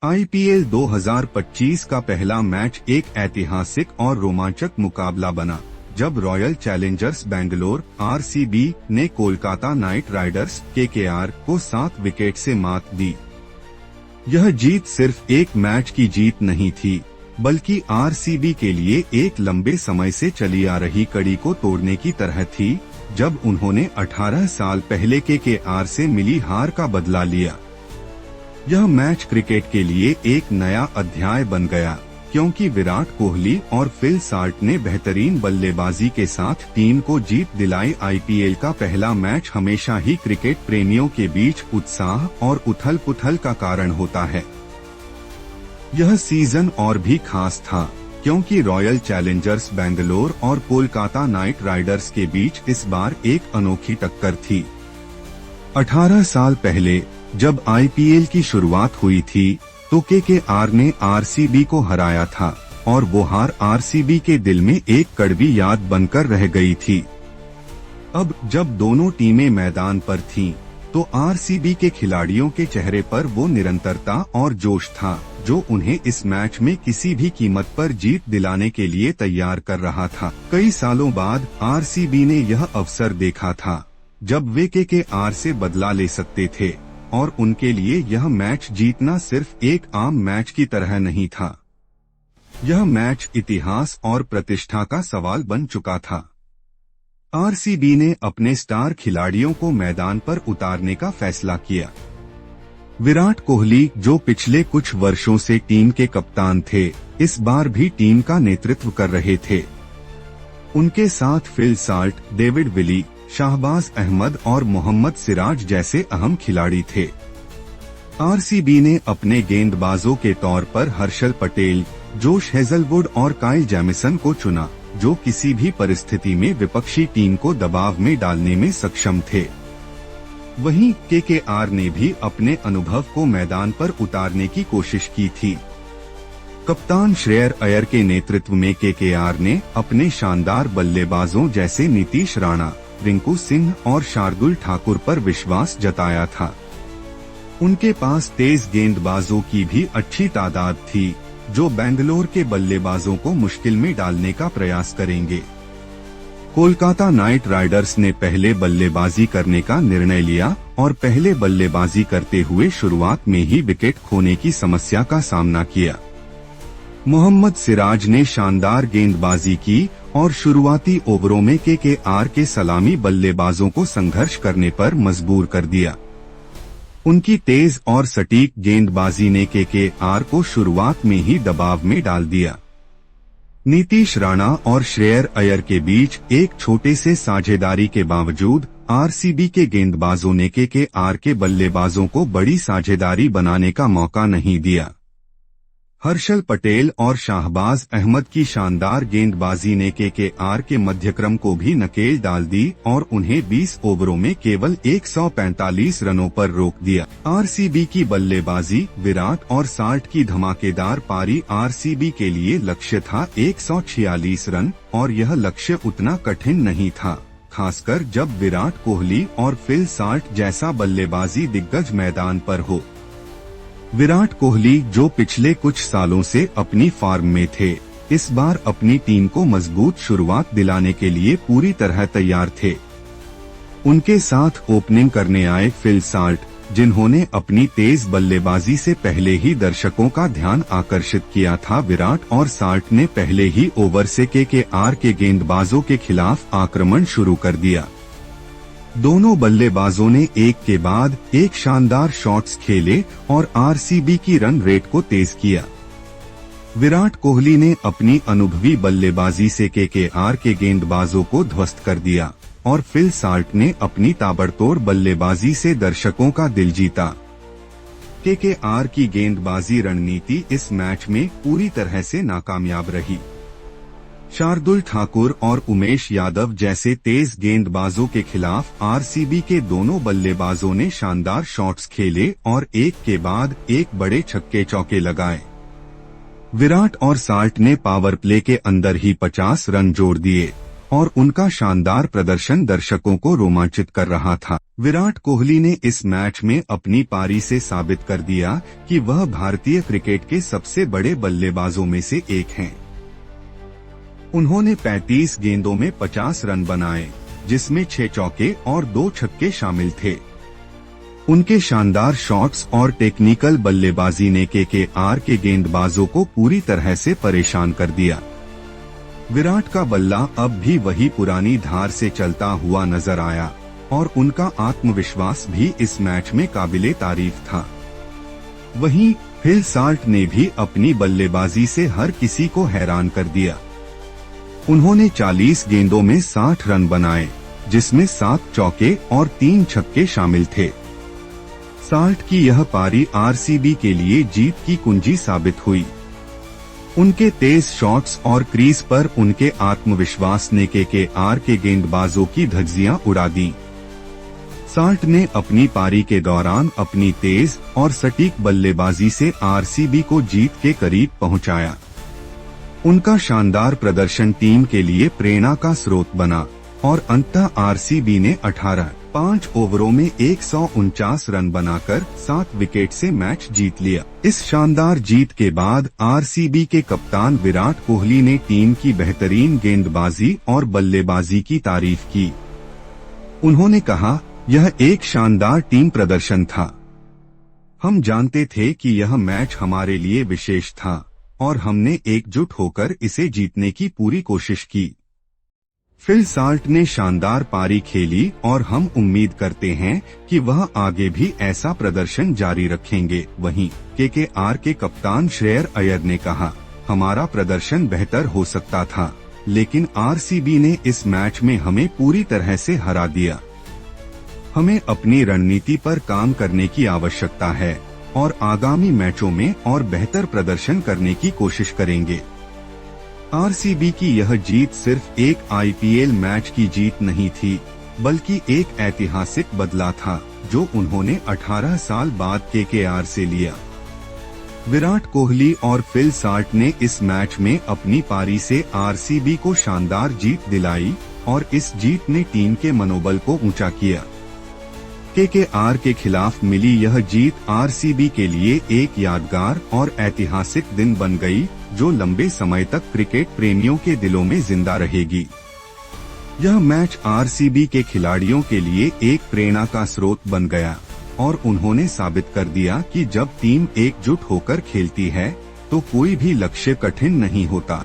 IPL 2025 का पहला match एक ऐतिहासिक और रोमांचक मुकाबला बना, जब रॉयल चैलेंजर्स बेंगलोर (आरसीबी) ने कोलकाता नाइट राइडर्स (केकेआर) को 7 विकेट से मात दी। यह जीत सिर्फ एक मैच की जीत नहीं थी, बल्कि आरसीबी के लिए एक लंबे समय से चली आ रही कड़ी को तोड़ने की तरह थी, जब उन्होंने 18 साल पहले केकेआर से मिली हार का बदला लिया। यह मैच क्रिकेट के लिए एक नया अध्याय बन गया, क्योंकि विराट कोहली और फिल साल्ट ने बेहतरीन बल्लेबाजी के साथ टीम को जीत दिलाई। आईपीएल का पहला मैच हमेशा ही क्रिकेट प्रेमियों के बीच उत्साह और उथल-पुथल का कारण होता है। यह सीजन और भी खास था, क्योंकि रॉयल चैलेंजर्स बेंगलोर और कोलकाता नाइट राइडर्स के बीच इस बार एक अनोखी टक्कर थी। 18 साल पहले जब आईपीएल की शुरुआत हुई थी, तो केकेआर ने आरसीबी को हराया था, और वो हार आरसीबी के दिल में एक कड़वी याद बनकर रह गई थी। अब जब दोनों टीमें मैदान पर थीं, तो आरसीबी के खिलाड़ियों के चेहरे पर वो निरंतरता और जोश था, जो उन्हें इस मैच में किसी भी कीमत पर जीत दिलाने के लिए तैयार कर रहा था। कई सालों बाद आरसीबी ने यह अवसर देखा था, जब वे केकेआर से बदला ले सकते थे, और उनके लिए यह मैच जीतना सिर्फ एक आम मैच की तरह नहीं था। यह मैच इतिहास और प्रतिष्ठा का सवाल बन चुका था। आरसीबी ने अपने स्टार खिलाड़ियों को मैदान पर उतारने का फैसला किया। विराट कोहली, जो पिछले कुछ वर्षों से टीम के कप्तान थे, इस बार भी टीम का नेतृत्व कर रहे थे। उनके साथ Phil Salt, David Willey, Shahbaz Ahmed और मोहम्मद सिराज जैसे अहम खिलाड़ी थे। आरसीबी ने अपने गेंदबाजों के तौर पर हर्षल पटेल, जोश हेजलवुड और काइल जेमिसन को चुना, जो किसी भी परिस्थिति में विपक्षी टीम को दबाव में डालने में सक्षम थे। वहीं केकेआर ने भी अपने अनुभव को मैदान पर उतारने की कोशिश की थी। कप्तान श्रेयर अय्यर के नेतृत्व में केकेआर ने अपने शानदार बल्लेबाजों जैसे नीतीश राणा, रिंकू सिंह और शार्दुल ठाकुर पर विश्वास जताया था। उनके पास तेज गेंदबाजों की भी अच्छी तादाद थी, जो बेंगलोर के बल्लेबाजों को मुश्किल में डालने का प्रयास करेंगे। कोलकाता नाइट राइडर्स ने पहले बल्लेबाजी करने का निर्णय लिया, और पहले बल्लेबाजी करते हुए शुरुआत में ही विकेट खोने की समस्या का सामना किया। मोहम्मद सिराज ने शानदार गेंदबाजी की और शुरुआती ओवरों में केकेआर के सलामी बल्लेबाजों को संघर्ष करने पर मजबूर कर दिया। उनकी तेज और सटीक गेंदबाजी ने केकेआर को शुरुआत में ही दबाव में डाल दिया। नीतीश राणा और श्रेयर अय्यर के बीच एक छोटे से साझेदारी के बावजूद आरसीबी के गेंदबाजों ने केकेआर के बल्लेबाजों को बड़ी साझेदारी बनाने का मौका नहीं दिया। हर्षल पटेल और शाहबाज अहमद की शानदार गेंदबाजी ने केकेआर के मध्यक्रम को भी नकेल डाल दी और उन्हें 20 ओवरों में केवल 145 रनों पर रोक दिया। आरसीबी की बल्लेबाजी, विराट और साल्ट की धमाकेदार पारी आरसीबी के लिए लक्ष्य था 146 रन, और यह लक्ष्य उतना कठिन नहीं था, खासकर जब विराट कोहली और फिल साल्ट जैसा बल्लेबाजी दिग्गज मैदान पर हो। विराट कोहली, जो पिछले कुछ सालों से अपनी फॉर्म में थे, इस बार अपनी टीम को मजबूत शुरुआत दिलाने के लिए पूरी तरह तैयार थे। उनके साथ ओपनिंग करने आए फिल साल्ट, जिन्होंने अपनी तेज बल्लेबाजी से पहले ही दर्शकों का ध्यान आकर्षित किया था। विराट और साल्ट ने पहले ही ओवर से केकेआर के गेंदबाजों के खिलाफ आक्रमण शुरू कर दिया। दोनों बल्लेबाजों ने एक के बाद एक शानदार शॉट्स खेले और आरसीबी की रन रेट को तेज किया। विराट कोहली ने अपनी अनुभवी बल्लेबाजी से केकेआर के गेंदबाजों को ध्वस्त कर दिया, और फिल साल्ट ने अपनी ताबड़तोड़ बल्लेबाजी से दर्शकों का दिल जीता। केकेआर की गेंदबाजी रणनीति इस मैच में पूरी तरह से नाकामयाब रही। शार्दुल ठाकुर और उमेश यादव जैसे तेज गेंदबाजों के खिलाफ आरसीबी के दोनों बल्लेबाजों ने शानदार शॉट्स खेले और एक के बाद एक बड़े छक्के चौके लगाए। विराट और साल्ट ने पावर प्ले के अंदर ही 50 रन जोड़ दिए, और उनका शानदार प्रदर्शन दर्शकों को रोमांचित कर रहा था। विराट कोहली ने इस मैच में अपनी पारी से साबित कर दिया कि वह भारतीय क्रिकेट के सबसे बड़े बल्लेबाजों में से एक हैं। उन्होंने 35 गेंदों में 50 रन बनाए, जिसमें 6 चौके और 2 छक्के शामिल थे। उनके शानदार शॉट्स और टेक्निकल बल्लेबाजी ने केकेआर के गेंदबाजों को पूरी तरह से परेशान कर दिया। विराट का बल्ला अब भी वही पुरानी धार से चलता हुआ नजर आया और उनका आत्मविश्वास भी इस मैच में काबिले तारीफ था। वहीं फिल साल्ट ने भी अपनी बल्लेबाजी से हर किसी को हैरान कर दिया। उन्होंने 40 गेंदों में 60 रन बनाए, जिसमें 7 चौके और 3 छक्के शामिल थे। साल्ट की यह पारी आरसीबी के लिए जीत की कुंजी साबित हुई। उनके तेज शॉट्स और क्रीज पर उनके आत्मविश्वास ने केकेआर के गेंदबाजों की धज्जियां उड़ा दी। साल्ट ने अपनी पारी के दौरान अपनी तेज और सटीक बल्लेबाजी से आरसीबी को जीत के करीब पहुंचाया। उनका शानदार प्रदर्शन टीम के लिए प्रेरणा का स्रोत बना और अंततः आरसीबी ने 5 ओवरों में 149 रन बनाकर 7 विकेट से मैच जीत लिया। इस शानदार जीत के बाद आरसीबी के कप्तान विराट कोहली ने टीम की बेहतरीन गेंदबाजी और बल्लेबाजी की तारीफ की। उन्होंने कहा, यह एक शानदार टीम प्रदर्शन था। हम जानते थे कि यह मैच हमारे लिए विशेष था और हमने एकजुट होकर इसे जीतने की पूरी कोशिश की। फिल साल्ट ने शानदार पारी खेली और हम उम्मीद करते हैं कि वह आगे भी ऐसा प्रदर्शन जारी रखेंगे। वहीं केकेआर के कप्तान श्रेयस अय्यर ने कहा, हमारा प्रदर्शन बेहतर हो सकता था, लेकिन आरसीबी ने इस मैच में हमें पूरी तरह से हरा दिया। हमें अपनी रणनीति पर काम करने की आवश्यकता है और आगामी मैचों में और बेहतर प्रदर्शन करने की कोशिश करेंगे। आरसीबी की यह जीत सिर्फ एक आईपीएल मैच की जीत नहीं थी, बल्कि एक ऐतिहासिक बदला था जो उन्होंने 18 साल बाद केकेआर से लिया। विराट कोहली और फिल साल्ट ने इस मैच में अपनी पारी से आरसीबी को शानदार जीत दिलाई और इस जीत ने टीम के मनोबल को ऊंचा किया। केकेआर के खिलाफ मिली यह जीत आरसीबी के लिए एक यादगार और ऐतिहासिक दिन बन गई, जो लंबे समय तक क्रिकेट प्रेमियों के दिलों में जिंदा रहेगी। यह मैच आरसीबी के खिलाड़ियों के लिए एक प्रेरणा का स्रोत बन गया और उन्होंने साबित कर दिया कि जब टीम एकजुट होकर खेलती है तो कोई भी लक्ष्य कठिन नहीं होता।